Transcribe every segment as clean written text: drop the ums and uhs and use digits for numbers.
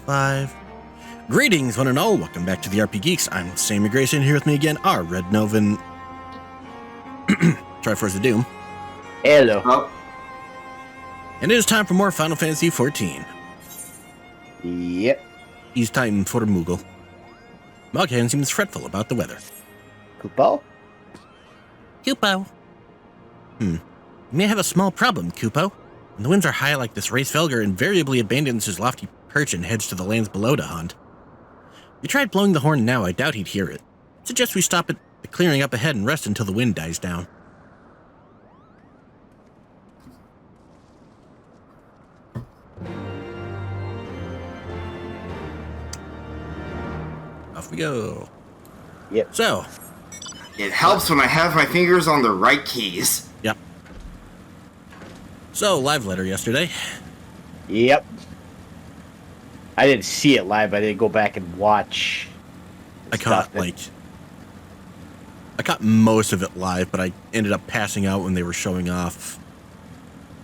live. Greetings, one and all. Welcome back to the RP Geeks. I'm Sammy Grayson, here with me again, our Red Novan Triforce of Doom. Hello. Oh. And it is time for more Final Fantasy XIV. Yep. It's time for Moogle. Moghan seems fretful about the weather. Kupo? Kupo. You may have a small problem, Kupo. When the winds are high like this, Race Felger invariably abandons his lofty perch and heads to the lands below to hunt. If you tried blowing the horn now, I doubt he'd hear it. I suggest we stop at the clearing up ahead and rest until the wind dies down. Off we go. Yep. So. It helps when I have my fingers on the right keys. Yep. So, live letter yesterday. Yep. I didn't see it live. I didn't go back and watch. I caught most of it live, but I ended up passing out when they were showing off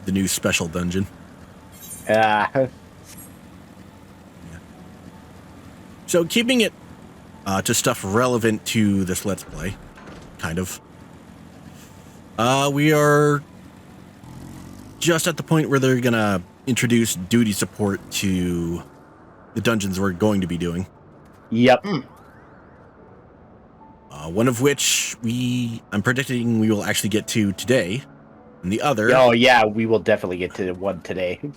the new special dungeon. Yeah. So, keeping it to stuff relevant to this Let's Play, kind of. We are just at the point where they're gonna introduce duty support to the dungeons we're going to be doing. Yep. One of which I'm predicting we will actually get to today, and the other. Oh yeah, we will definitely get to one today. And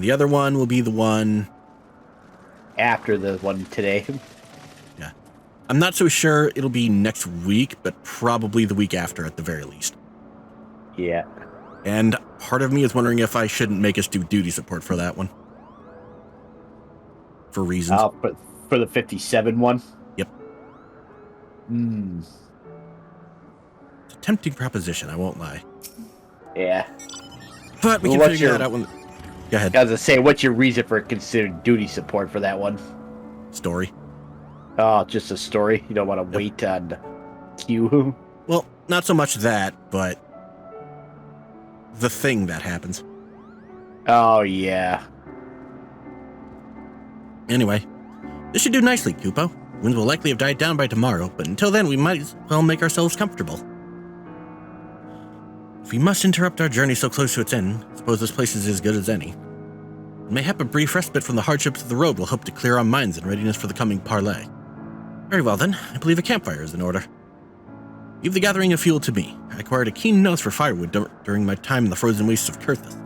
the other one will be the one after the one today. Yeah, I'm not so sure it'll be next week, but probably the week after at the very least. Yeah. And part of me is wondering if I shouldn't make us do duty support for that one. For reasons. For the 57 one? Yep. It's a tempting proposition, I won't lie. Yeah. But we can figure that out when... Go ahead. I was going to say, what's your reason for considering duty support for that one? Story. Oh, just a story? You don't want to wait on queue? Well, not so much that, but the thing that happens. Oh, yeah. Anyway, this should do nicely, Kupo. Winds will likely have died down by tomorrow, but until then we might as well make ourselves comfortable. If we must interrupt our journey so close to its end, I suppose this place is as good as any. Mayhap a brief respite from the hardships of the road will help to clear our minds in readiness for the coming parley. Very well then, I believe a campfire is in order. Leave the gathering of fuel to me. I acquired a keen nose for firewood during my time in the frozen wastes of Kurthus.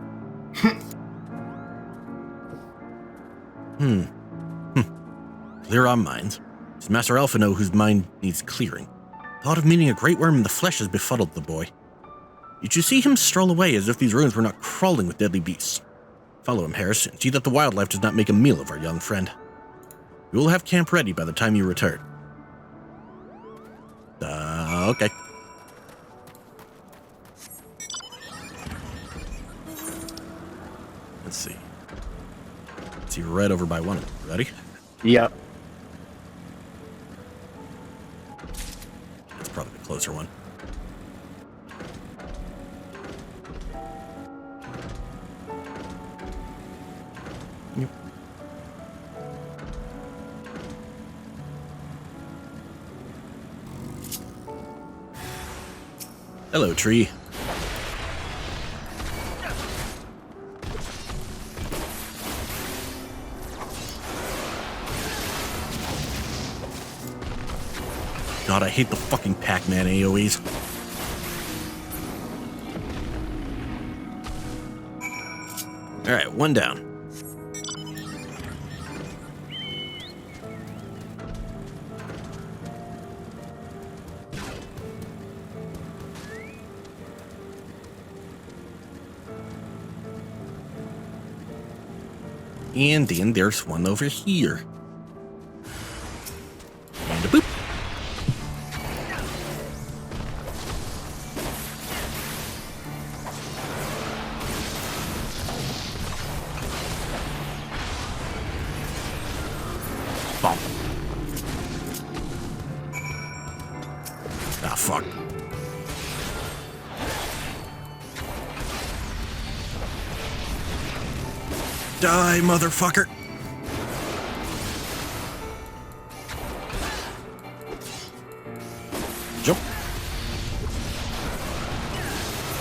Clear our minds. It's Master Alphino whose mind needs clearing. Thought of meeting a great worm in the flesh has befuddled the boy. Did you see him stroll away as if these ruins were not crawling with deadly beasts? Follow him, Harris, and see that the wildlife does not make a meal of our young friend. We will have camp ready by the time you return. Okay. Let's see. Let's see, red over by one. Ready? Yep. That's probably the closer one. Yep. Hello, tree. God, I hate the fucking Pac-Man AoEs. Alright, one down. And then there's one over here. And a boop. Bump. Ah, fuck. Die, motherfucker.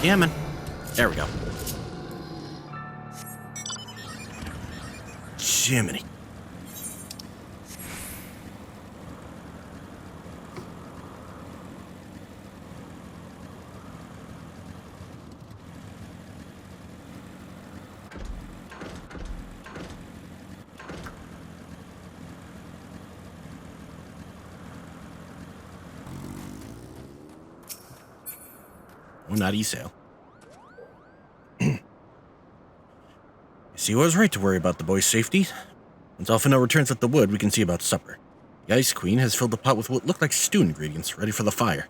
Yeah, man. There we go. Jiminy. Oh, not e-sail. See, I was right to worry about the boy's safety. Once Alphino returns with the wood, we can see about supper. The Ice Queen has filled the pot with what look like stew ingredients, ready for the fire.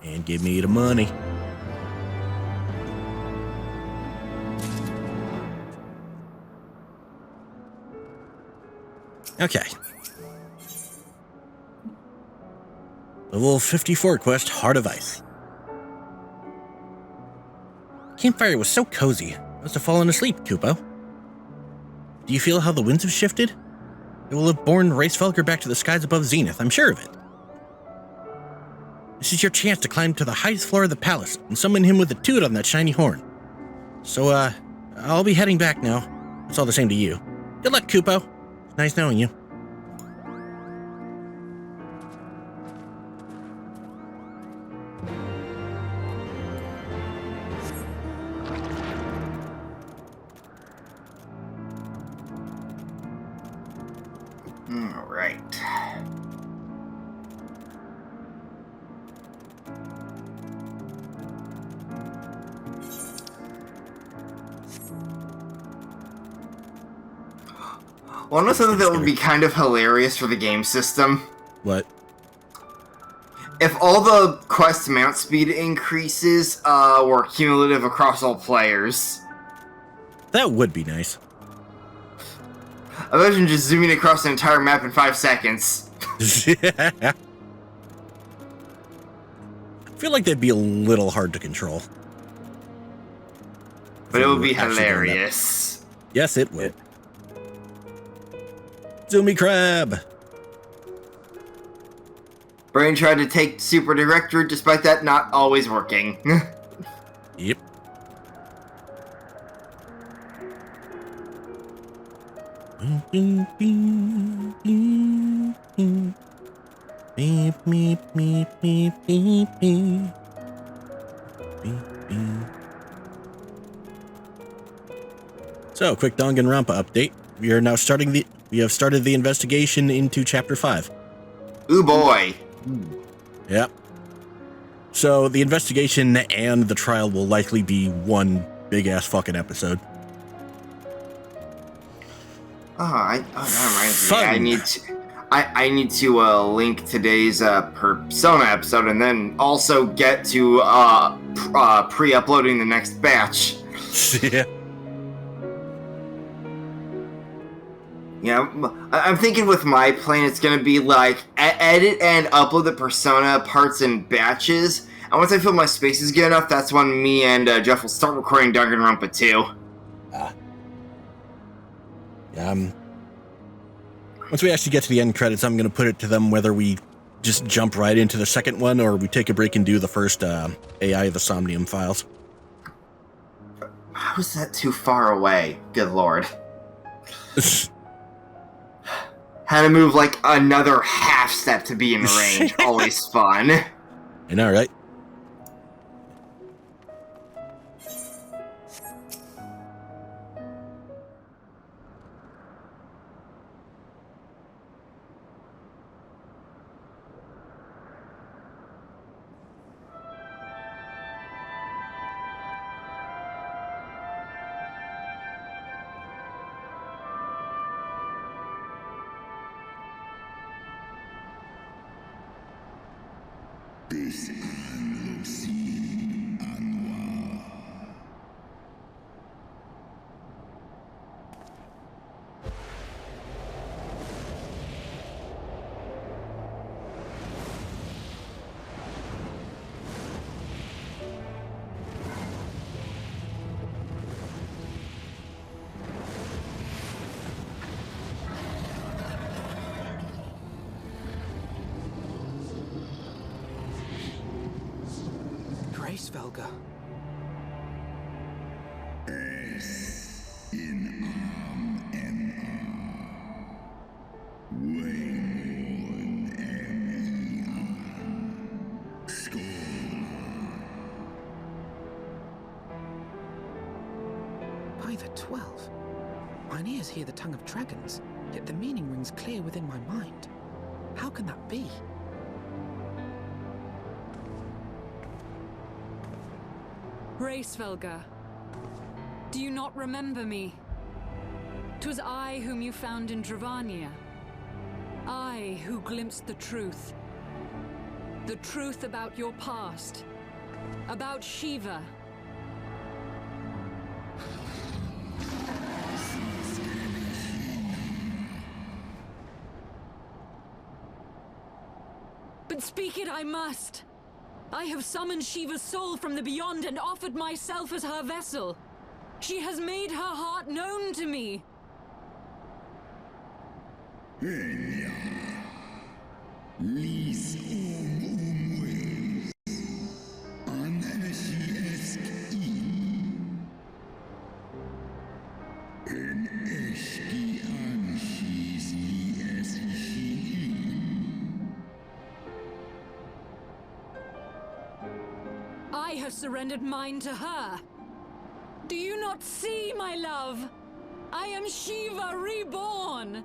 And give me the money. Okay. Level 54 quest, Heart of Ice. Campfire was so cozy. I must have fallen asleep, Kupo. Do you feel how the winds have shifted? It will have borne Racefelger back to the skies above Zenith, I'm sure of it. This is your chance to climb to the highest floor of the palace and summon him with a toot on that shiny horn. So, I'll be heading back now. It's all the same to you. Good luck, Kupo. It's nice knowing you. All right. Well, I know something that would be kind of hilarious for the game system. What? If all the quest mount speed increases were cumulative across all players. That would be nice. Imagine just zooming across the entire map in 5 seconds. I feel like that'd be a little hard to control. But it would be hilarious. Yes, it would. Zoomy Crab! Brain tried to take Super Director, despite that not always working. Yep. So, quick Danganronpa update. We have started the investigation into Chapter 5. Ooh boy. Yep. So, the investigation and the trial will likely be one big-ass fucking episode. That reminds me. Fun. I need to link today's Persona episode and then also get to pre-uploading the next batch. Yeah. Yeah, I'm thinking with my plan, it's gonna be like edit and upload the Persona parts in batches. And once I feel my space is good enough, that's when me and Jeff will start recording Danganronpa 2. Once we actually get to the end credits, I'm going to put it to them whether we just jump right into the second one or we take a break and do the first AI the Somnium files. How is that too far away? Good lord. Had to move like another half step to be in range. Always fun. I know, right? Svelga. By the 12. Mine ears hear the tongue of dragons, yet the meaning rings clear within my mind. How can that be? Racefelger, do you not remember me? 'Twas I whom you found in Dravania. I who glimpsed the truth. The truth about your past. About Shiva. But speak it I must. I have summoned Shiva's soul from the beyond and offered myself as her vessel. She has made her heart known to me. I have surrendered mine to her. Do you not see, my love? I am Shiva reborn.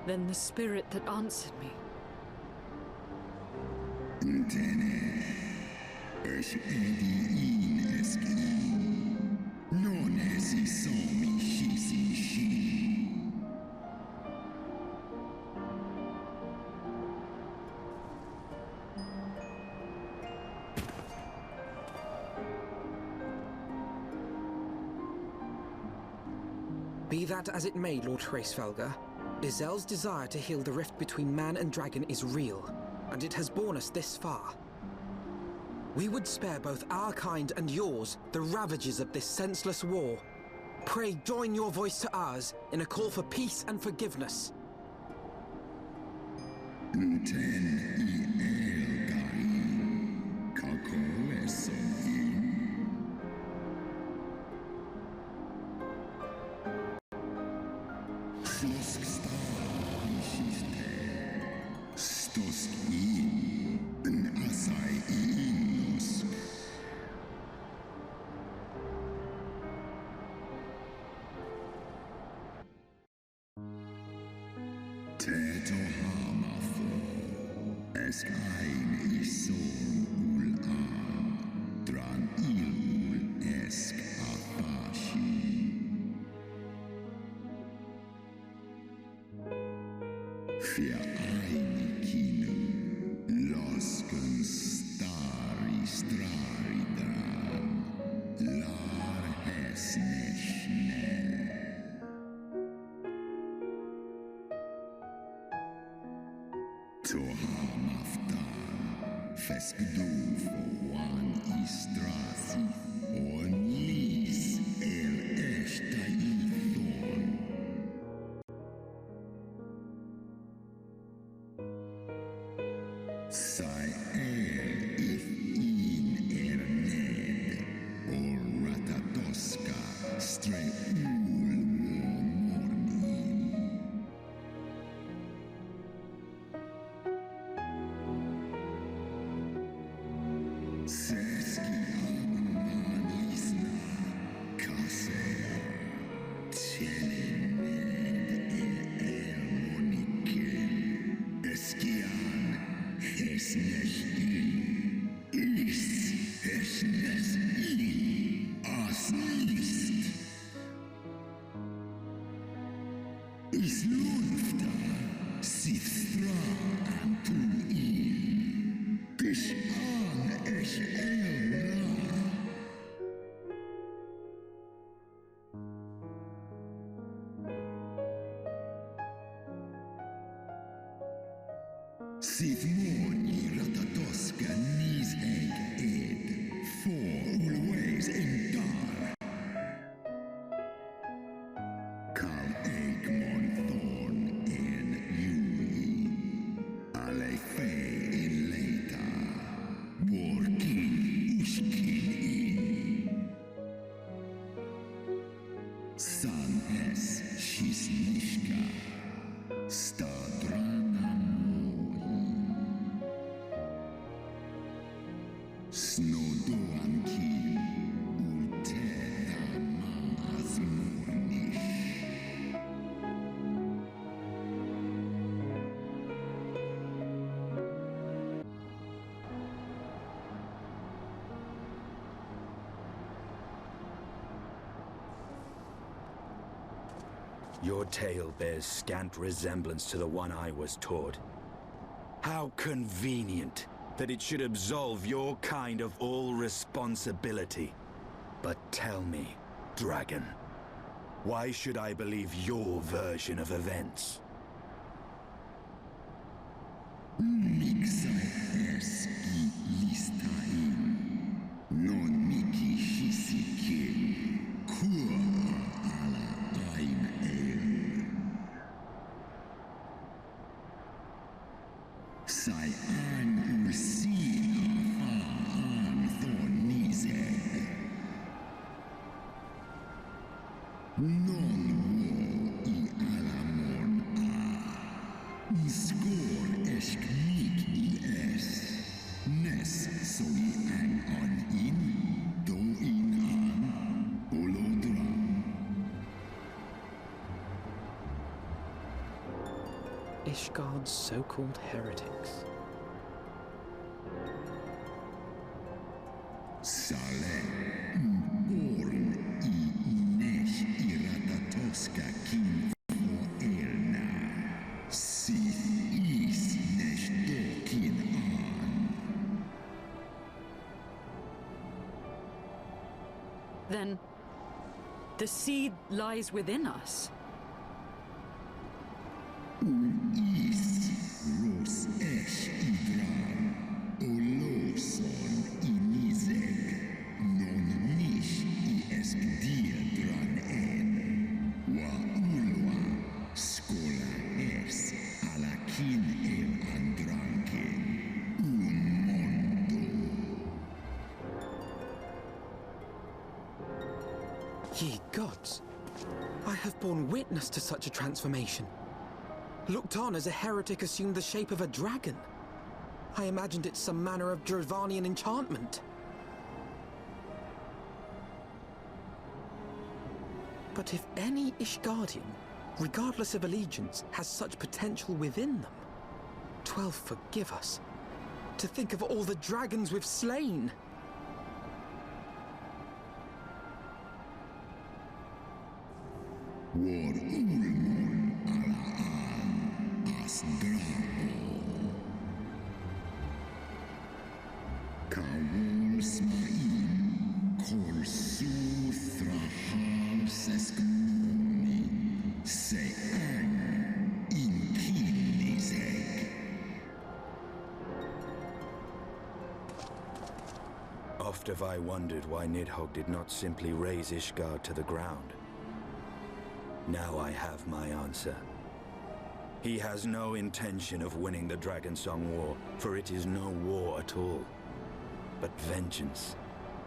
Then the spirit that answered me. Be that as it may, Lord Hraesvelgr, Izel's desire to heal the rift between man and dragon is real, and it has borne us this far. We would spare both our kind and yours the ravages of this senseless war. Pray join your voice to ours in a call for peace and forgiveness. Sith Moni Ratatoska Nisheg Ed For always in dar. Kal Egmon thorn in you. Ale fe in leita. Borkin ushkin in. San es shisnishka. Stadrana moi. Snodoanki ultera maas mornish. Your tale bears scant resemblance to the one I was taught. How convenient that it should absolve your kind of all responsibility. But tell me, dragon, why should I believe your version of events? Mixai eski listain. Non miki hisikin. Kua ala ain el. Sai an ursina an thornizeg. Non wo I alamon a. I skor esk mik I es. Nes so I ang on in. Do in an. Olodra. Ishgard's so-called heretics. Sale, born I nesh iratatoska kin for elna. Sith is nesh dokin an. Then, the seed lies within us. Is ros esh idran. Oloson inizeg. Non nish I esk diedran en. Wa ulwa skola es alakin el andranken. Mondo. Ye gods! I have borne witness to such a transformation. Looked on as a heretic assumed the shape of a dragon. I imagined it some manner of Dravanian enchantment. But if any Ishgardian, regardless of allegiance, has such potential within them, 12 forgive us. To think of all the dragons we've slain! War ulmon alaan as drabo. Kawol smain kol su thrahal seskmoni se ang in kinizeg. Oft have I wondered why Nidhogg did not simply raze Ishgard to the ground. Now I have my answer. He has no intention of winning the Dragonsong War, for it is no war at all, but vengeance,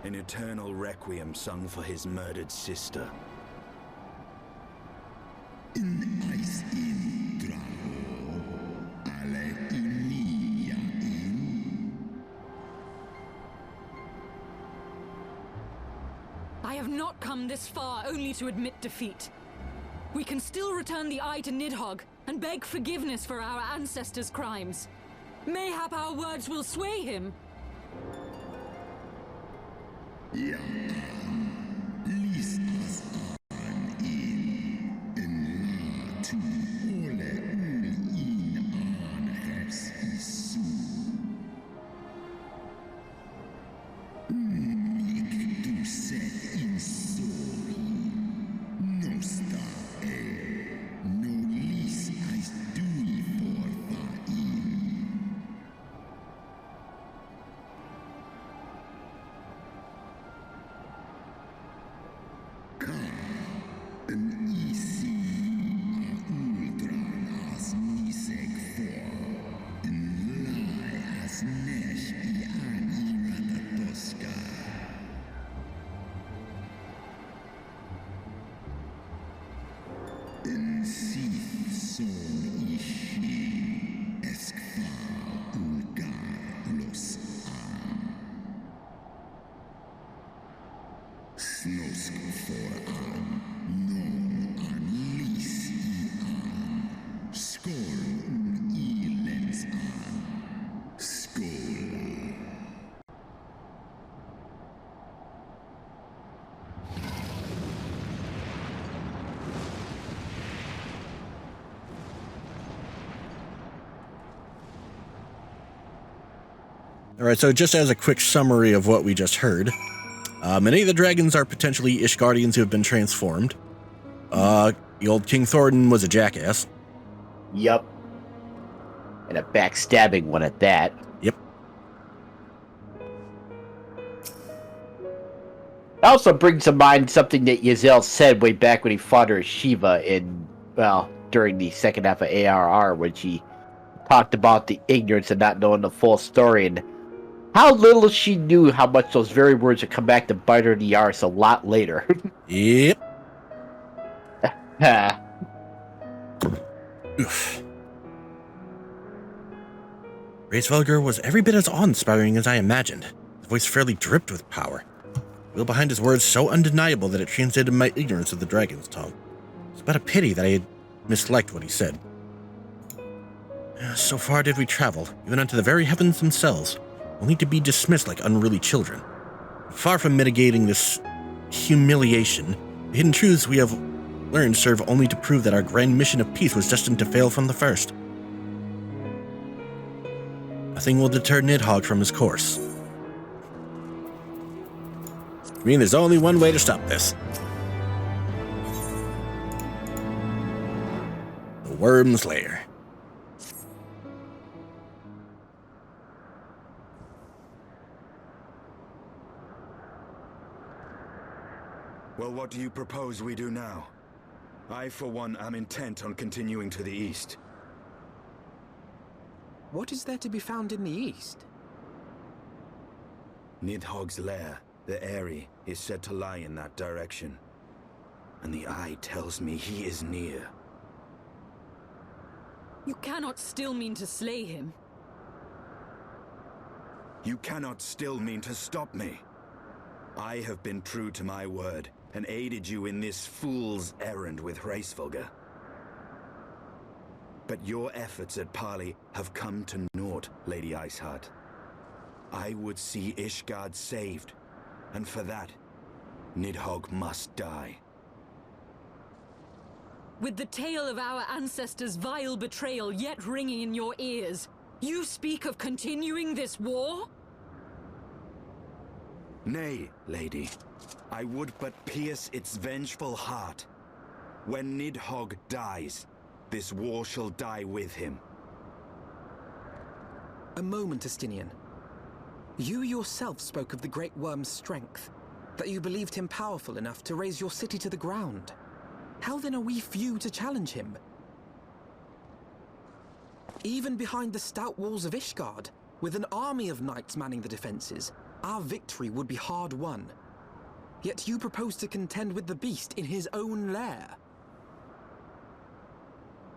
an eternal requiem sung for his murdered sister. In ice in drabo, ale inia in. I have not come this far only to admit defeat. We can still return the eye to Nidhogg and beg forgiveness for our ancestors' crimes. Mayhap our words will sway him. Ja, lis as an in. En la tu ole ul in an hers isu. Mik du set in sori. Nosta no lis as dui fortha in. Isi ultran as nisek for. Lai as nesh ian iratatoska. Sith son ishi eskfa ulgar los an. Snosk for an, non an lis I an. Skol ilens an. Skål. All right, so just as a quick summary of what we just heard, many of the dragons are potentially Ishgardians who have been transformed. The old King Thornton was a jackass. Yup. And a backstabbing one at that. Yep. Also brings to mind something that Yazel said way back when he fought her Shiva in, well, during the second half of ARR, when she talked about the ignorance and not knowing the full story, and how little she knew how much those very words would come back to bite her in the arse a lot later. Yep. Ha. Oof. Raisvelger was every bit as awe-inspiring as I imagined. His voice fairly dripped with power. The will behind his words so undeniable that it translated my ignorance of the dragon's tongue. It's but a pity that I had misliked what he said. So far did we travel, even unto the very heavens themselves, only to be dismissed like unruly children. Far from mitigating this humiliation, the hidden truths we have learned serve only to prove that our grand mission of peace was destined to fail from the first. Nothing will deter Nidhogg from his course. I mean, there's only one way to stop this. The Worm's Lair. Well, what do you propose we do now? I, for one, am intent on continuing to the east. What is there to be found in the east? Nidhogg's lair, the Eyrie, is said to lie in that direction. And the eye tells me he is near. You cannot still mean to slay him. You cannot still mean to stop me. I have been true to my word, and aided you in this fool's errand with Hraesvelgr. But your efforts at parley have come to naught, Lady Iceheart. I would see Ishgard saved, and for that, Nidhogg must die. With the tale of our ancestors' vile betrayal yet ringing in your ears, you speak of continuing this war? Nay, lady. I would but pierce its vengeful heart. When Nidhogg dies, this war shall die with him. A moment, Estinian. You yourself spoke of the Great Worm's strength, that you believed him powerful enough to raise your city to the ground. How then are we few to challenge him? Even behind the stout walls of Ishgard, with an army of knights manning the defenses, our victory would be hard won. Yet you propose to contend with the beast in his own lair.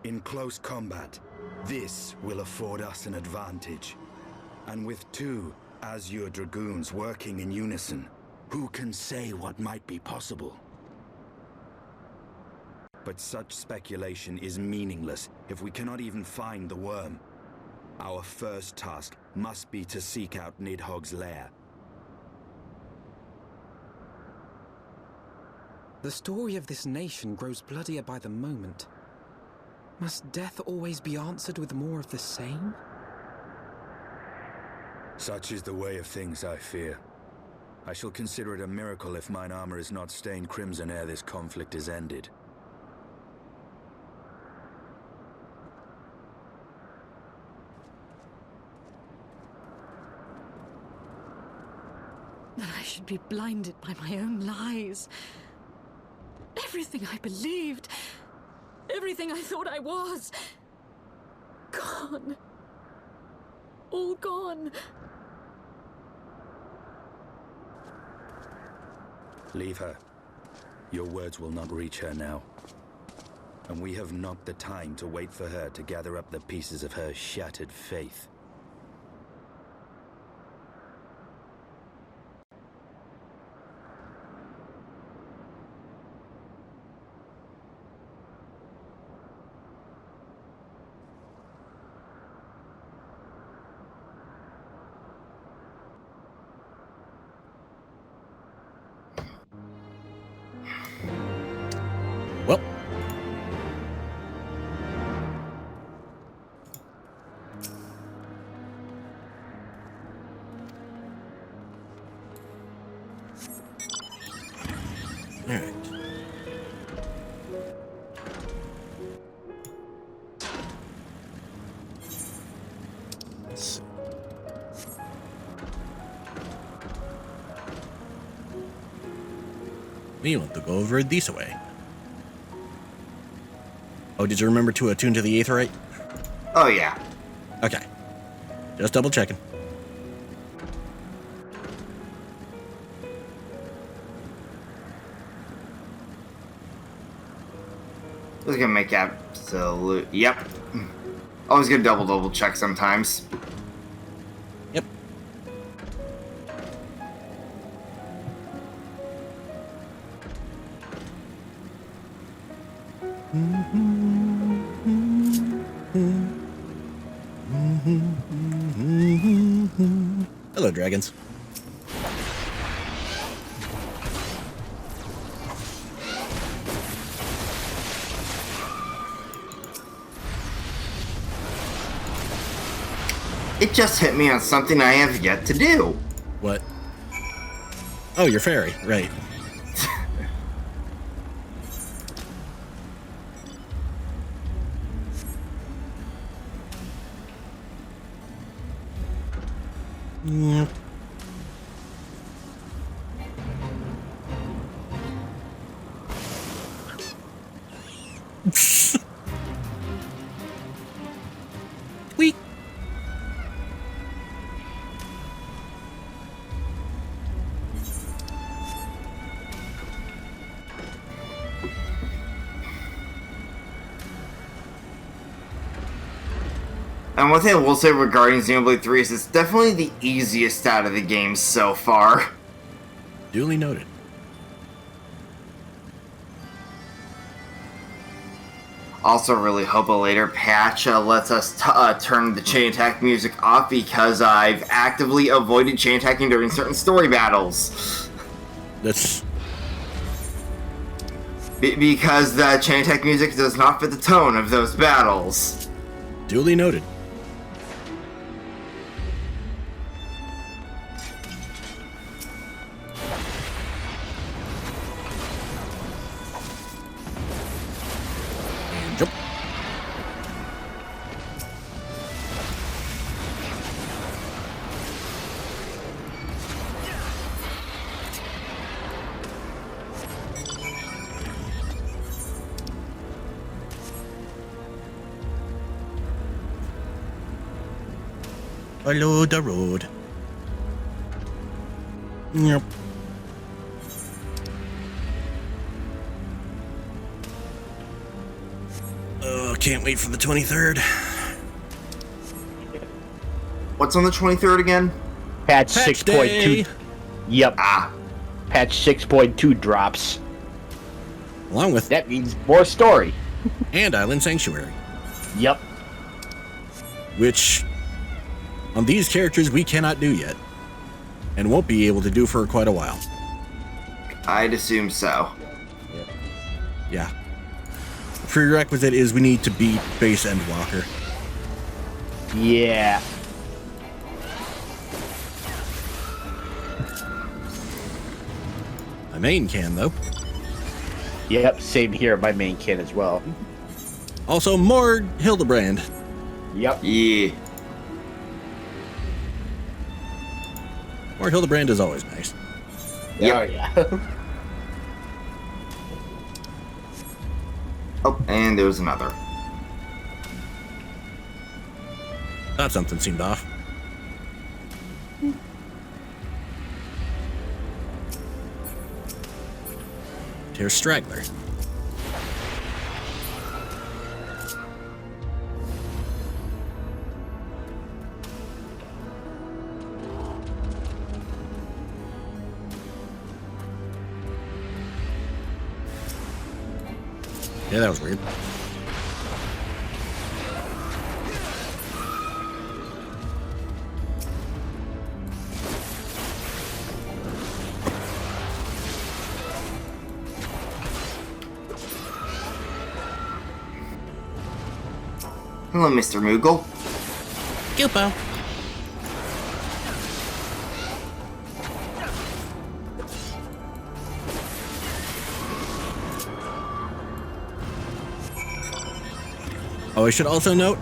In close combat, this will afford us an advantage. And with two Azure Dragoons working in unison, who can say what might be possible? But such speculation is meaningless if we cannot even find the worm. Our first task must be to seek out Nidhogg's lair. The story of this nation grows bloodier by the moment. Must death always be answered with more of the same? Such is the way of things, I fear. I shall consider it a miracle if mine armor is not stained crimson ere this conflict is ended. That I should be blinded by my own lies. Everything I believed, everything I thought I was, gone. All gone. Leave her. Your words will not reach her now. And we have not the time to wait for her to gather up the pieces of her shattered faith. Well. All right. Let's see. We want to go over this way. Oh, did you remember to attune to the Aetherite? Oh, yeah. Okay. Just double checking. I was gonna make absolute. Yep. Always gonna double check sometimes. Yep. Hello, dragons. It just hit me on something I have yet to do. What? Oh, you're fairy, right. Yep. Tweak. And one thing I will say regarding Xenoblade 3 is it's definitely the easiest out of the games so far. Duly noted. Also, really hope a later patch lets us turn the chain attack music off because I've actively avoided chain attacking during certain story battles. That's... Because the chain attack music does not fit the tone of those battles. Duly noted. Jump. Follow the road. Yep. Oh, can't wait for the 23rd. What's on the 23rd again? Patch Patch day. 6.2. Yep. Patch 6.2 drops. Along with That means more story. and Island Sanctuary, Yep. which on these characters we cannot do yet, and won't be able to do for quite a while. I'd assume so. Yeah. The prerequisite is we need to beat Base Endwalker. Yeah. My main can, though. Yep. Same here. My main can as well. Also, more Hildebrand. Yep. Yeah. More Hildebrand is always nice. Yep. Oh, yeah. Oh, and there's another. Thought something seemed off. Here's Straggler. Yeah, that was weird. Hello, Mr. Moogle. Gilpo. Oh, I should also note,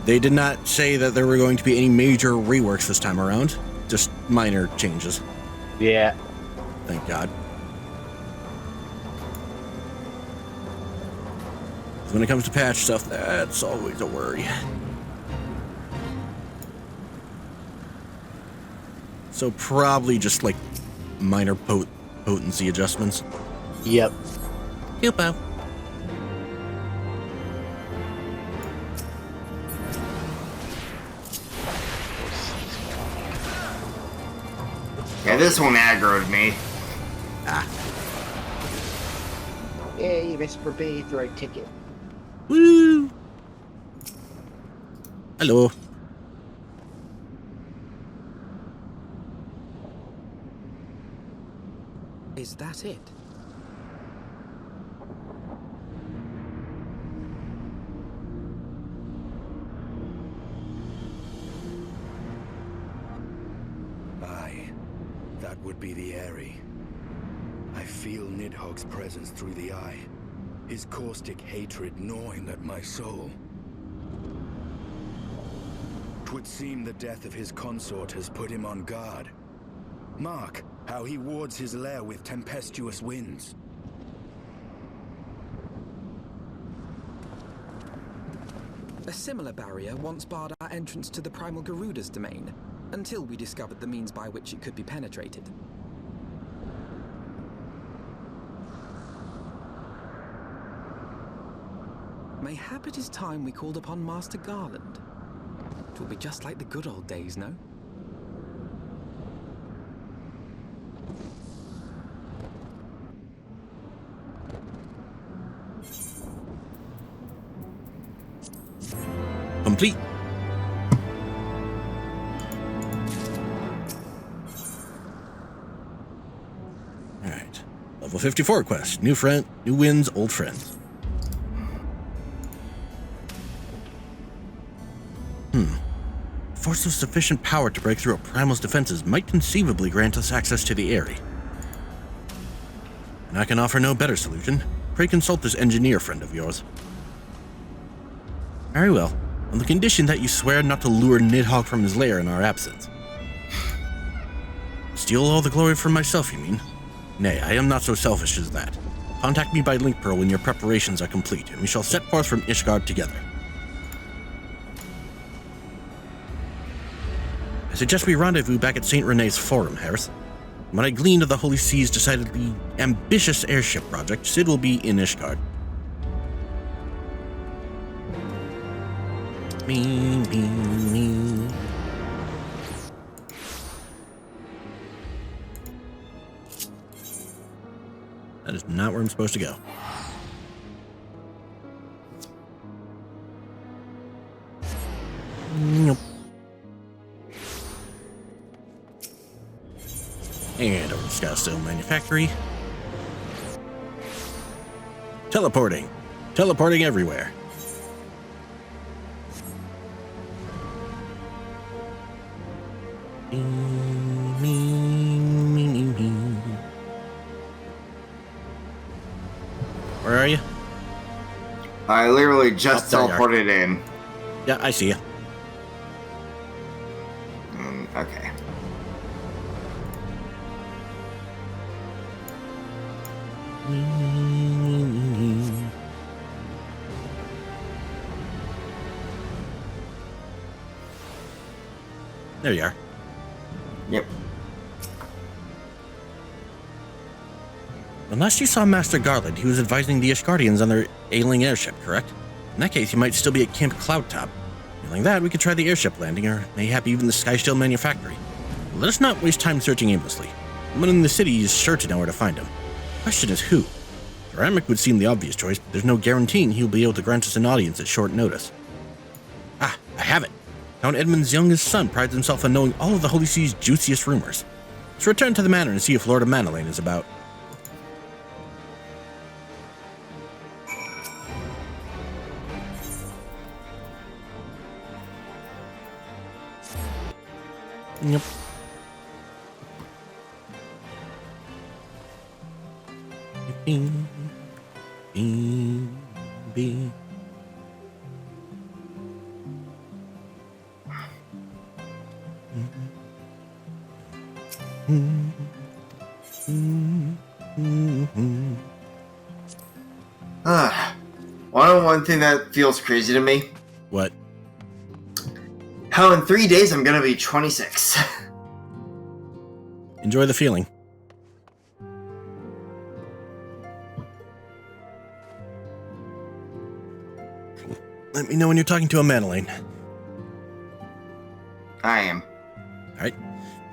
they did not say that there were going to be any major reworks this time around. Just minor changes. Yeah. Thank God. When it comes to patch stuff, that's always a worry. So probably just like minor potency adjustments. Yep. Gilpo. Yeah, this one aggroed me. Ah. Yay, Mr. B, throw a ticket. Woo! Hello. Is that it? Aye, that would be the Eyrie. I feel Nidhogg's presence through the eye. His caustic hatred gnawing at my soul. 'Twould seem the death of his consort has put him on guard. Mark how he wards his lair with tempestuous winds. A similar barrier once barred our entrance to the Primal Garuda's domain, until we discovered the means by which it could be penetrated. Mayhap it is time we called upon Master Garland. It will be just like the good old days, no? Complete. Alright. Level 54 quest. New friend, new wins, old friends. Force of sufficient power to break through a primal's defenses might conceivably grant us access to the Eyrie. And I can offer no better solution. Pray consult this engineer friend of yours. Very well. On the condition that you swear not to lure Nidhogg from his lair in our absence. Steal all the glory for myself, you mean? Nay, I am not so selfish as that. Contact me by link pearl when your preparations are complete, and we shall set forth from Ishgard together. I suggest we rendezvous back at St. Rene's Forum, Harris. When I gleaned of the Holy Sea's decidedly ambitious airship project, Sid will be in Ishgard. Me. That is not where I'm supposed to go. Nope. And over to Scottsdale Manufactory. Teleporting. Teleporting everywhere. Where are you? I literally just Oh, there you are. teleported in. Yeah, I see you. Okay. There you are. Yep. When last you saw Master Garland, he was advising the Ishgardians on their ailing airship, correct? In that case, he might still be at Camp Cloudtop. Failing that, we could try the airship landing, or mayhap even the Skysteel manufactory. But let us not waste time searching aimlessly. Someone in the city is sure to know where to find him. The question is who? Ceramic would seem the obvious choice, but there's no guaranteeing he'll be able to grant us an audience at short notice. Ah, I have it! Count Edmund's youngest son prides himself on knowing all of the Holy See's juiciest rumors. Let's return to the manor and see if Lord of Manolane is about. Yep. Bing, bing, bing. One thing that feels crazy to me. What? How in 3 days I'm gonna be 26. Enjoy the feeling. Let me know when you're talking to a Manolane. I am. Alright.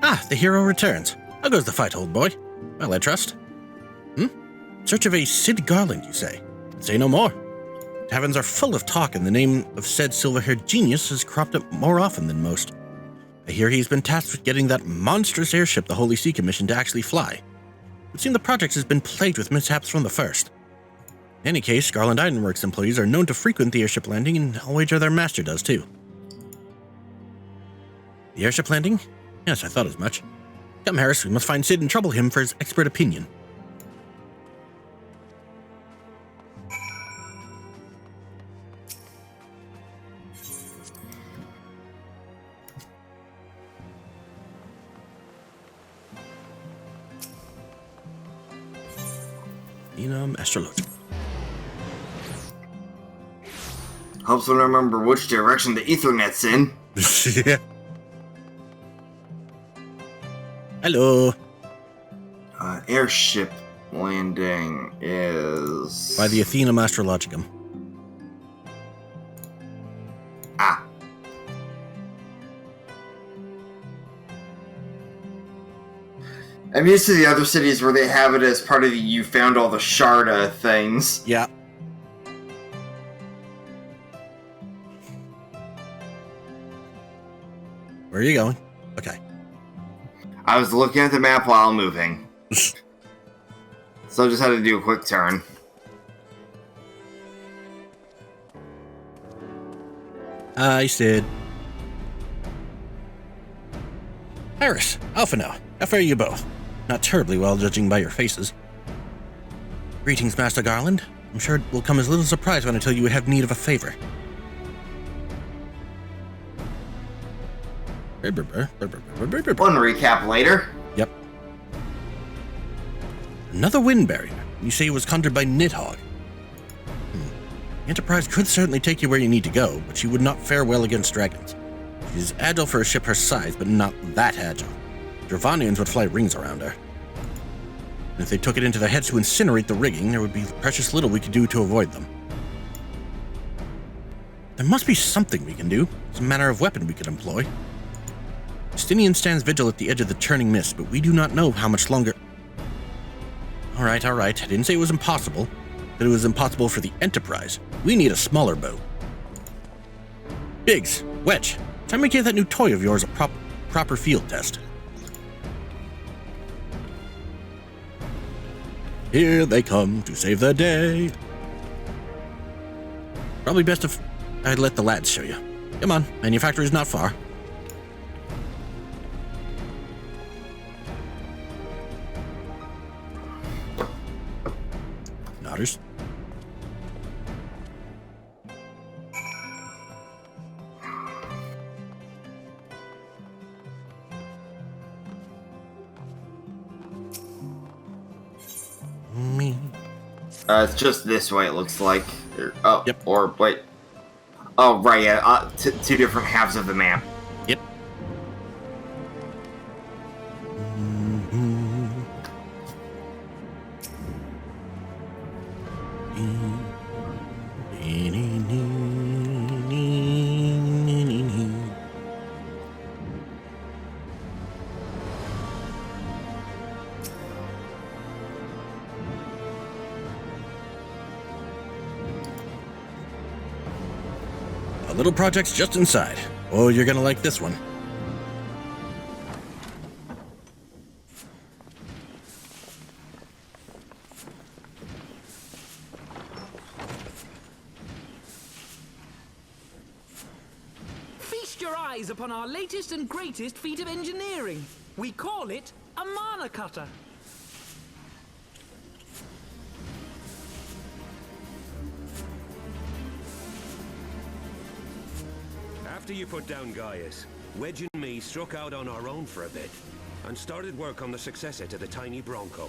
Ah, the hero returns. How goes the fight, old boy? Well, I trust. In search of a Sid Garland, you say? Say no more. Taverns are full of talk, and the name of said silver-haired genius has cropped up more often than most. I hear he's been tasked with getting that monstrous airship the Holy See commissioned to actually fly. It would seem the project has been plagued with mishaps from the first. In any case, Garland Ironworks employees are known to frequent the airship landing, and I'll wager their master does too. The airship landing? Yes, I thought as much. Come, Harris, we must find Sid and trouble him for his expert opinion. Astrological. Helps when I remember which direction the Ethernet's in. Yeah. Hello. Airship landing is... By the Athenum Astrologicum. Ah. I'm used to the other cities where they have it as part of the you found all the Sharda things. Yeah. Where are you going? Okay. I was looking at the map while moving. So I just had to do a quick turn. I said... Harris, Alphino, how fare you both? Not terribly well, judging by your faces. Greetings, Master Garland. I'm sure it will come as little surprise when I tell you we have need of a favor. One recap later. Yep. Another wind barrier. You say it was conjured by Nidhogg. The Enterprise could certainly take you where you need to go, but she would not fare well against dragons. She's agile for a ship her size, but not that agile. Dravanians would fly rings around her. And if they took it into their heads to incinerate the rigging, there would be precious little we could do to avoid them. There must be something we can do, some manner of weapon we could employ. Justinian stands vigil at the edge of the churning mist, but we do not know how much longer... Alright. I didn't say it was impossible. That it was impossible for the Enterprise. We need a smaller boat. Biggs, Wedge, time we give that new toy of yours a proper field test. Here they come to save the day. Probably best if I'd let the lads show you. Come on, manufacturer's not far. Nodders. It's just this way, it looks like. Oh, yep. Or wait. Oh, right, yeah. Two different halves of the map. Yep. A little project's just inside. Oh, you're gonna like this one. Feast your eyes upon our latest and greatest feat of engineering. We call it a mana cutter. After you put down Gaius, Wedge and me struck out on our own for a bit, and started work on the successor to the tiny Bronco.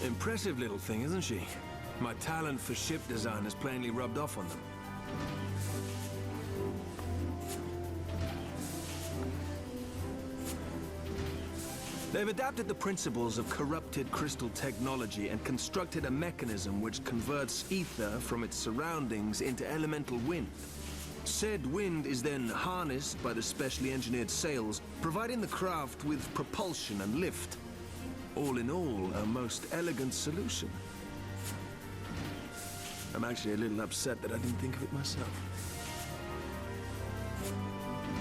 Impressive little thing, isn't she? My talent for ship design has plainly rubbed off on them. They've adapted the principles of corrupted crystal technology and constructed a mechanism which converts ether from its surroundings into elemental wind. Said wind is then harnessed by the specially engineered sails, providing the craft with propulsion and lift. All in all, a most elegant solution. I'm actually a little upset that I didn't think of it myself.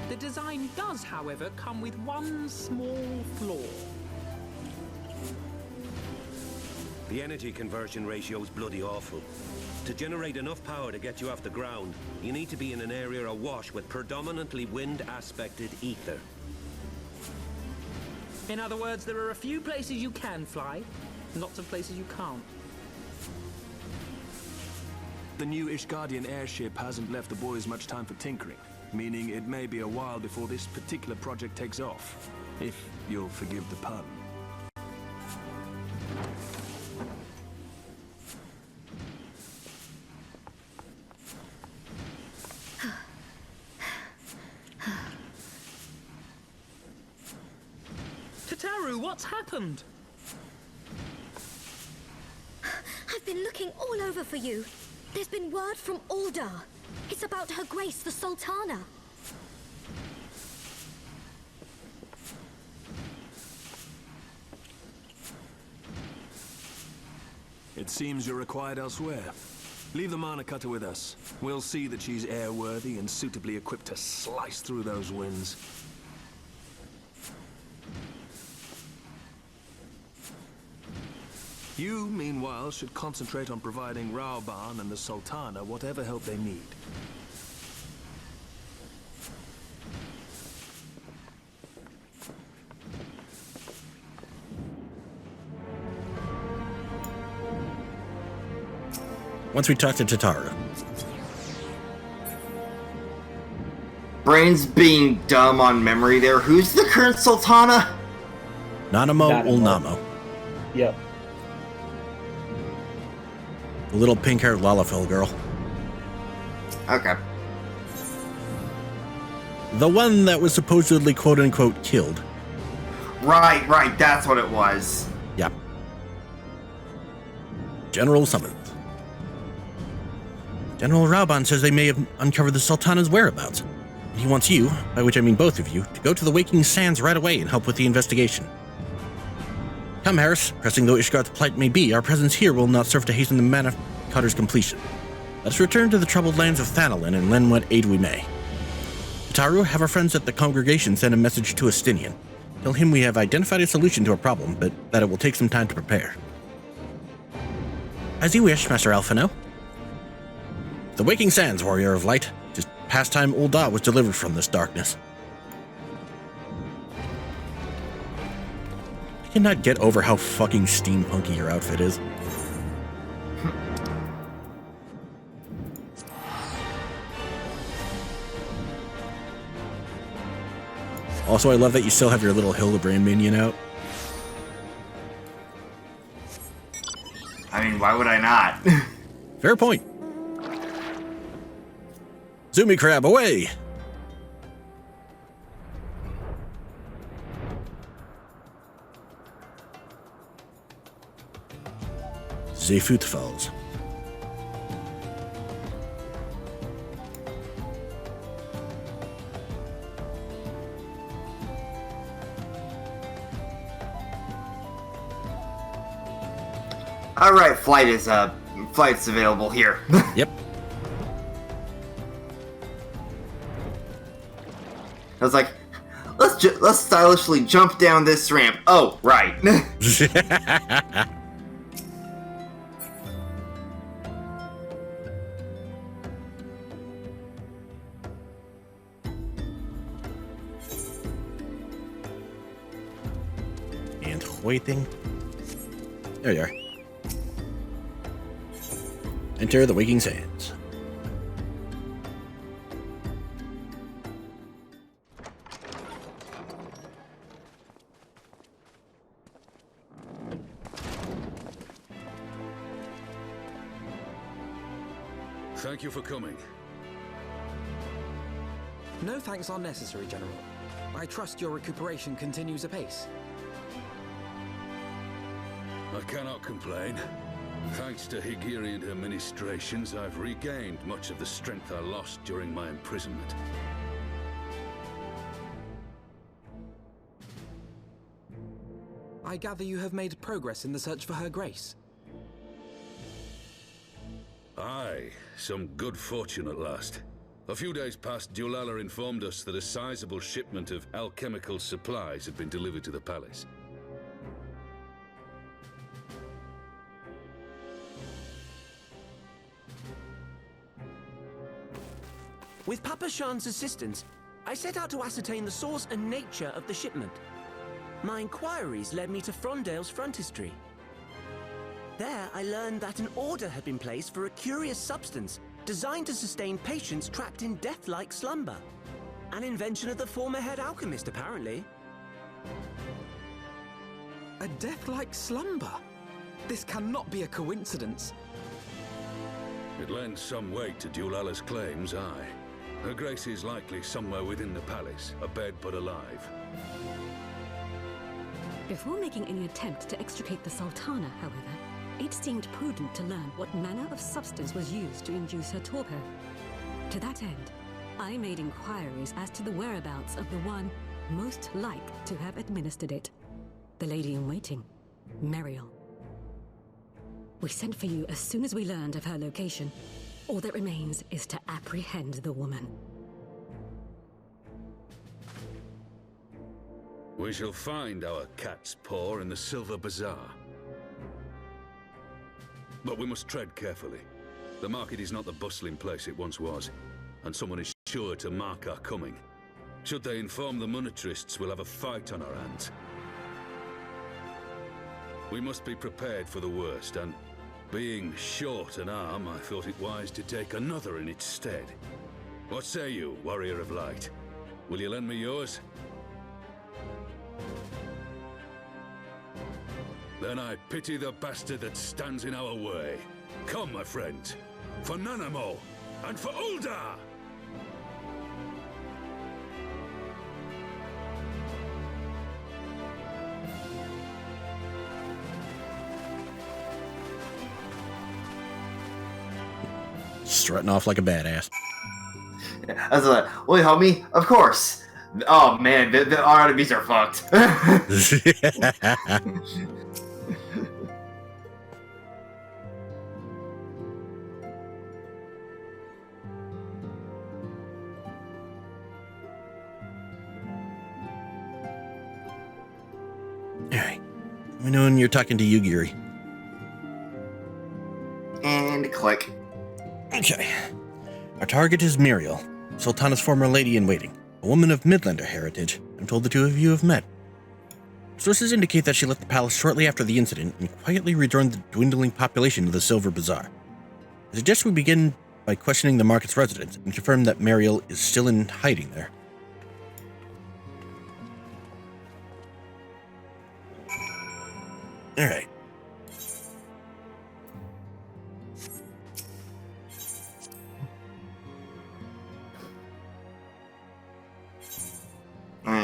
The design does, however, come with one small flaw. The energy conversion ratio is bloody awful. To generate enough power to get you off the ground, you need to be in an area awash with predominantly wind-aspected ether. In other words, there are a few places you can fly, lots of places you can't. The new Ishgardian airship hasn't left the boys much time for tinkering, meaning it may be a while before this particular project takes off, if you'll forgive the pun. Tataru, what's happened? I've been looking all over for you. There's been word from Ulda. It's about Her Grace, the Sultana. It seems you're required elsewhere. Leave the mana cutter with us. We'll see that she's airworthy and suitably equipped to slice through those winds. You, meanwhile, should concentrate on providing Raoban and the Sultana whatever help they need. Once we talk to Tataru. Brain's being dumb on memory there. Who's the current Sultana? Nanamo Ulnamo. Yep. The little pink-haired Lalafell girl. Okay. The one that was supposedly quote-unquote killed. Right, that's what it was. Yep. General summons. General Raoban says they may have uncovered the Sultana's whereabouts. He wants you, by which I mean both of you, to go to the Waking Sands right away and help with the investigation. Come, Harris. Pressing though Ishgard's plight may be, our presence here will not serve to hasten the mana cutter's completion. Let us return to the troubled lands of Thanalin and lend what aid we may. Tataru, have our friends at the congregation send a message to Astinian. Tell him we have identified a solution to a problem, but that it will take some time to prepare. As you wish, Master Alphino. The Waking Sands, Warrior of Light. Just past time Ulda was delivered from this darkness. I cannot get over how fucking steampunky your outfit is. Also, I love that you still have your little Hildebrand minion out. I mean, why would I not? Fair point. Zoomy Crab, away! Zephyr Falls. All right, flight's available here. Yep. I was like, let's stylishly jump down this ramp. Oh, right. And waiting. There you are. Enter the Waking Sands. Thank you for coming. No thanks are necessary, General. I trust your recuperation continues apace. I cannot complain. Thanks to Higiri and her ministrations, I've regained much of the strength I lost during my imprisonment. I gather you have made progress in the search for Her Grace. Aye, some good fortune at last. A few days past, Dulala informed us that a sizable shipment of alchemical supplies had been delivered to the palace. With Papa Shan's assistance, I set out to ascertain the source and nature of the shipment. My inquiries led me to Frondale's frontistery. There, I learned that an order had been placed for a curious substance designed to sustain patients trapped in death-like slumber. An invention of the former head alchemist, apparently. A death-like slumber? This cannot be a coincidence. It lends some weight to Dulala's claims, aye. Her Grace is likely somewhere within the palace, abed but alive. Before making any attempt to extricate the Sultana, however, it seemed prudent to learn what manner of substance was used to induce her torpor. To that end, I made inquiries as to the whereabouts of the one most like to have administered it. The lady-in-waiting, Meriel. We sent for you as soon as we learned of her location. All that remains is to apprehend the woman. We shall find our cat's paw in the Silver Bazaar. But we must tread carefully. The market is not the bustling place it once was, and someone is sure to mark our coming. Should they inform the monetarists, we'll have a fight on our hands. We must be prepared for the worst, and being short an arm, I thought it wise to take another in its stead. What say you, Warrior of Light? Will you lend me yours? Then I pity the bastard that stands in our way. Come, my friends, for Nanamo and for Uldar! Strutting off like a badass. I was like, will you help me? Of course. Oh man, our enemies are fucked. Alright. We know when you're talking to Yugiri. And click. Okay. Our target is Muriel, Sultana's former lady-in-waiting, a woman of Midlander heritage. I'm told the two of you have met. Sources indicate that she left the palace shortly after the incident and quietly rejoined the dwindling population of the Silver Bazaar. I suggest we begin by questioning the market's residents and confirm that Muriel is still in hiding there. Alright.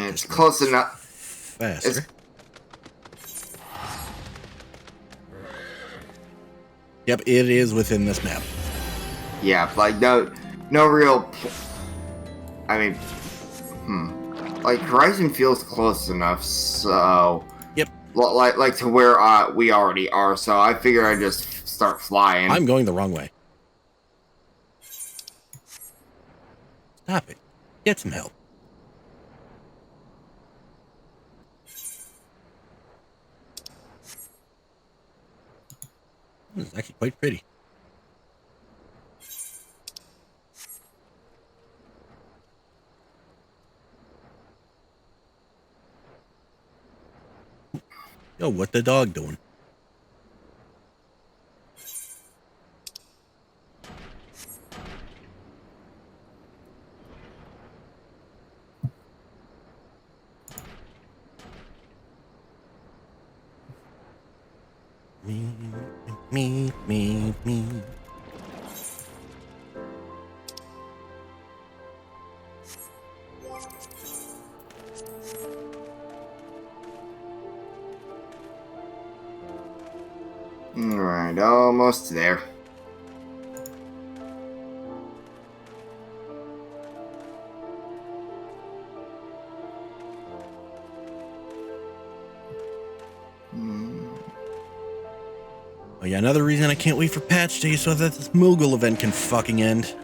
It's close enough. Faster. Yep, it is within this map. Yeah, like no real. I mean, like Horizon feels close enough, so yep, like to where we already are. So I figure I just start flying. I'm going the wrong way. Stop it. Get some help. This is actually quite pretty. Yo, what the dog doing? Me. Alright, almost there. Oh yeah, another reason I can't wait for patch day so that this Moogle event can fucking end.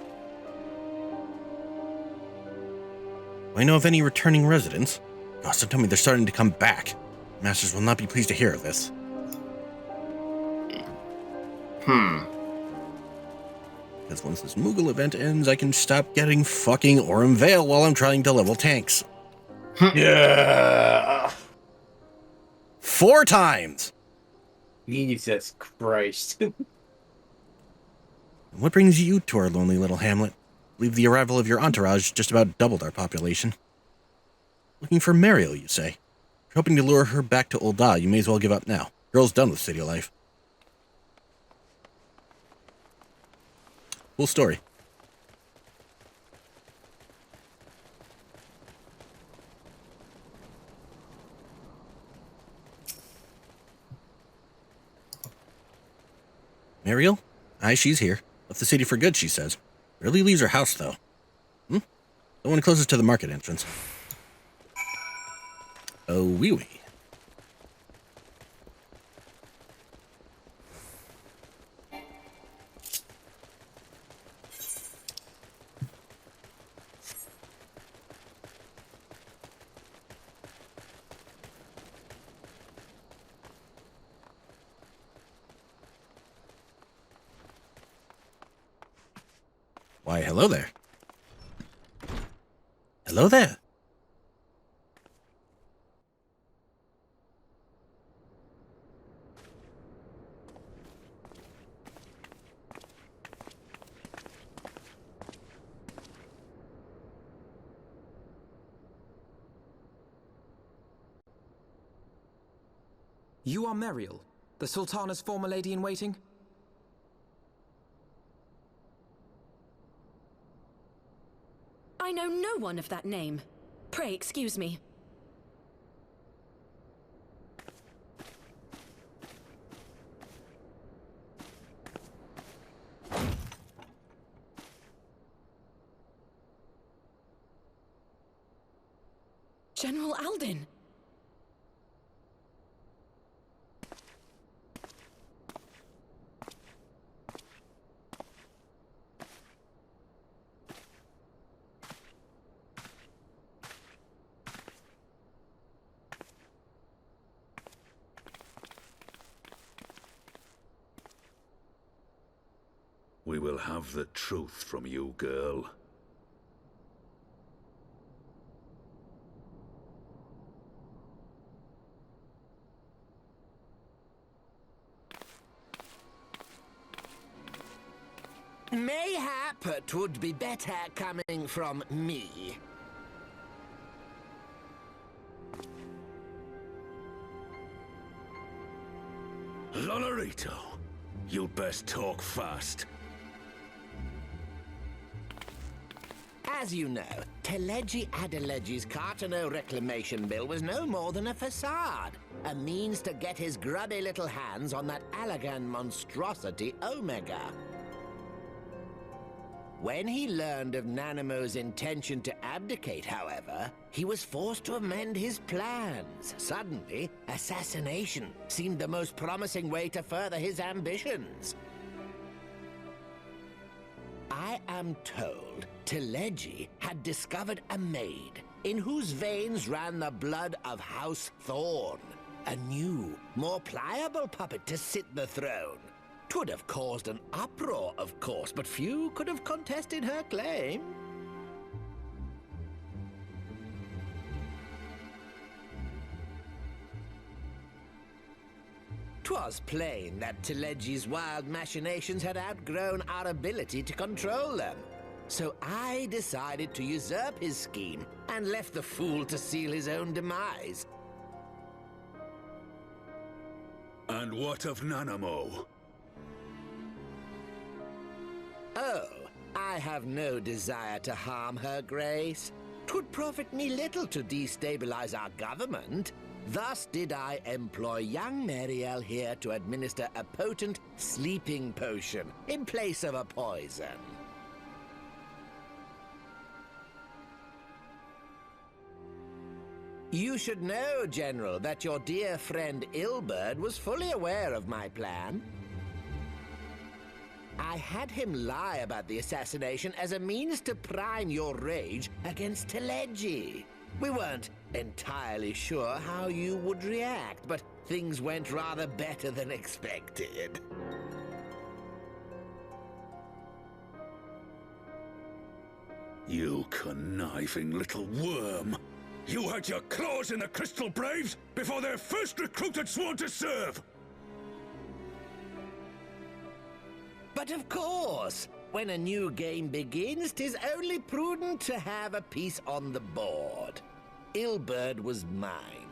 Do I know of any returning residents? Gossip told me they're starting to come back. Masters will not be pleased to hear of this. Because once this Moogle event ends, I can stop getting fucking Aurum Vale while I'm trying to level tanks. Yeah. 4 times! Jesus Christ. What brings you to our lonely little hamlet? I believe the arrival of your entourage just about doubled our population. Looking for Mariel, you say? If you're hoping to lure her back to Ul'dah, you may as well give up now. Girl's done with city life. Cool story. Mariel? Aye, she's here. Left the city for good, she says. Rarely leaves her house, though. The one closest to the market entrance. Oh, wee. Why, hello there. Hello there. You are Mariel, the Sultana's former lady-in-waiting? I know no one of that name. Pray excuse me. General Alden! We will have the truth from you, girl. Mayhap it would be better coming from me. Lonorito, you'd best talk fast. As you know, Teleji Adeleji's Cartano reclamation bill was no more than a facade. a means to get his grubby little hands on that Allagan monstrosity Omega. When he learned of Nanamo's intention to abdicate, however, he was forced to amend his plans. Suddenly, assassination seemed the most promising way to further his ambitions. I am told Teleji had discovered a maid in whose veins ran the blood of House Thorn, a new, more pliable puppet to sit the throne. 'Twould have caused an uproar, of course, but few could have contested her claim. 'Twas plain that Teleji's wild machinations had outgrown our ability to control them. So I decided to usurp his scheme and left the fool to seal his own demise. And what of Nanamo? Oh, I have no desire to harm her grace. 'Twould profit me little to destabilize our government. Thus did I employ young Mariel here to administer a potent sleeping potion in place of a poison. You should know, General, that your dear friend Ilberd was fully aware of my plan. I had him lie about the assassination as a means to prime your rage against Teleji. We weren't entirely sure how you would react, but things went rather better than expected. You conniving little worm! You had your claws in the Crystal Braves before their first recruit had sworn to serve! But of course, when a new game begins, 'tis only prudent to have a piece on the board. Ilberd was mine.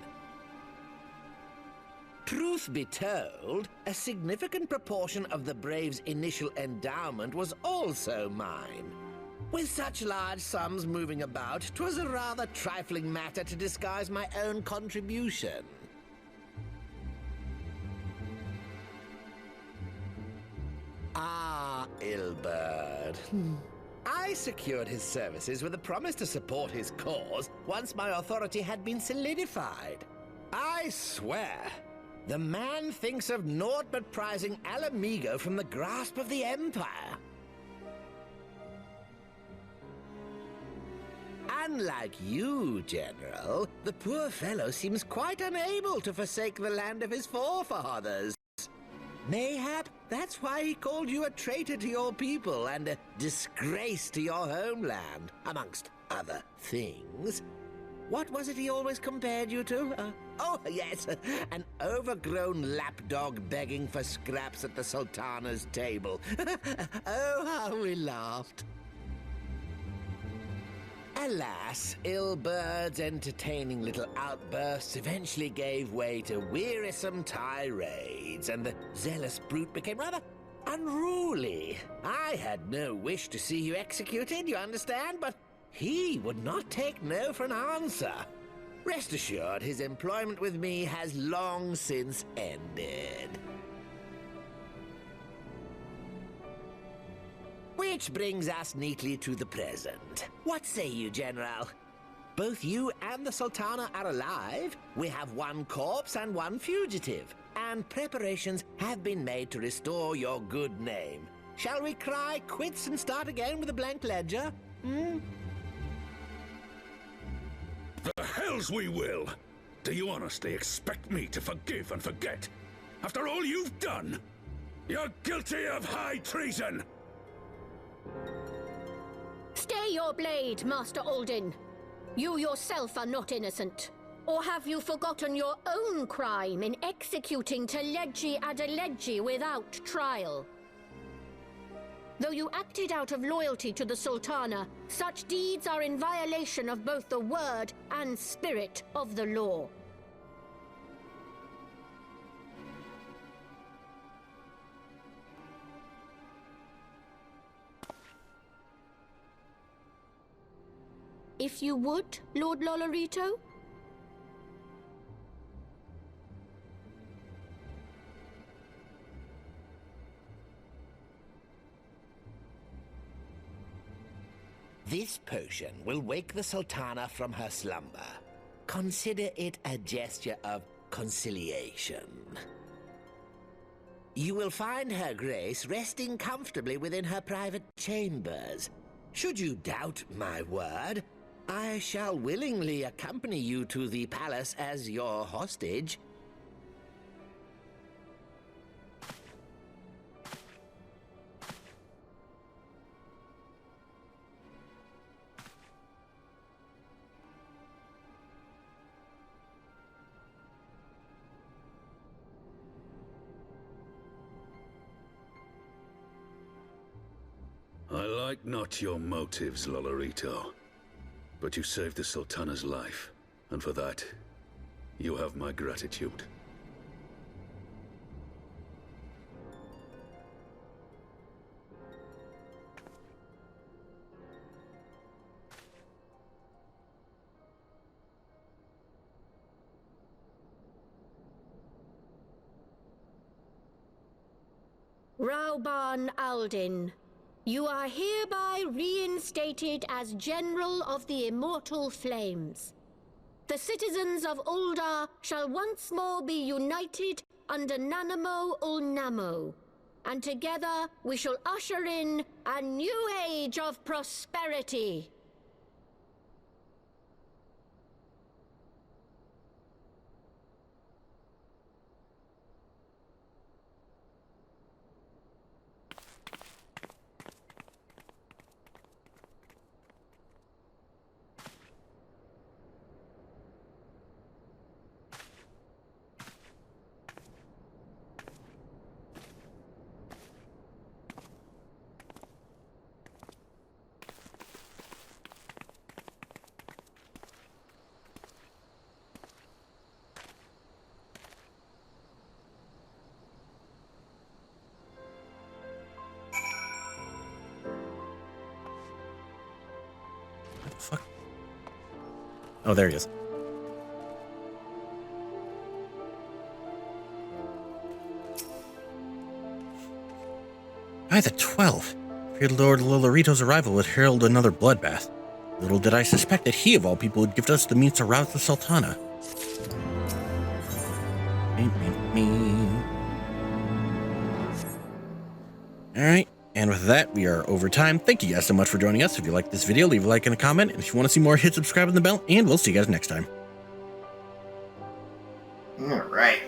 Truth be told, a significant proportion of the Braves' initial endowment was also mine. With such large sums moving about, 'twas a rather trifling matter to disguise my own contribution. Ah, Ilberd. I secured his services with a promise to support his cause once my authority had been solidified. I swear, the man thinks of naught but prizing Alamigo from the grasp of the Empire. Unlike you, General, the poor fellow seems quite unable to forsake the land of his forefathers. Mayhap that's why he called you a traitor to your people and a disgrace to your homeland, amongst other things. What was it he always compared you to? Oh, yes, an overgrown lapdog begging for scraps at the Sultana's table. Oh, how we laughed. Alas, Ilberd's entertaining little outbursts eventually gave way to wearisome tirades, and the zealous brute became rather unruly. I had no wish to see you executed, you understand, but he would not take no for an answer. Rest assured, his employment with me has long since ended. Which brings us neatly to the present. What say you, General? Both you and the Sultana are alive. We have one corpse and one fugitive, and preparations have been made to restore your good name. Shall we cry quits and start again with a blank ledger? The hells we will! Do you honestly expect me to forgive and forget? After all you've done? You're guilty of high treason! Stay your blade, Master Alden. You yourself are not innocent. Or have you forgotten your own crime in executing Teleji Adeleji without trial? Though you acted out of loyalty to the Sultana, such deeds are in violation of both the word and spirit of the law. If you would, Lord Lolorito? This potion will wake the Sultana from her slumber. Consider it a gesture of conciliation. You will find Her Grace resting comfortably within her private chambers. Should you doubt my word, I shall willingly accompany you to the palace as your hostage. I like not your motives, Lolorito. But you saved the Sultana's life, and for that, you have my gratitude. Rauban Aldin, you are hereby reinstated as General of the Immortal Flames. The citizens of Ul'dah shall once more be united under Nanamo Ul'Namo, and together we shall usher in a new age of prosperity. Fuck. Oh, there he is. By the 12. Feared Lord Lolorito's arrival would herald another bloodbath. Little did I suspect that he, of all people, would give us the means to rouse the Sultana. Alright, and with that, we are over time. Thank you guys so much for joining us. If you liked this video, leave a like and a comment. And if you want to see more, hit subscribe and the bell. And we'll see you guys next time. Alright.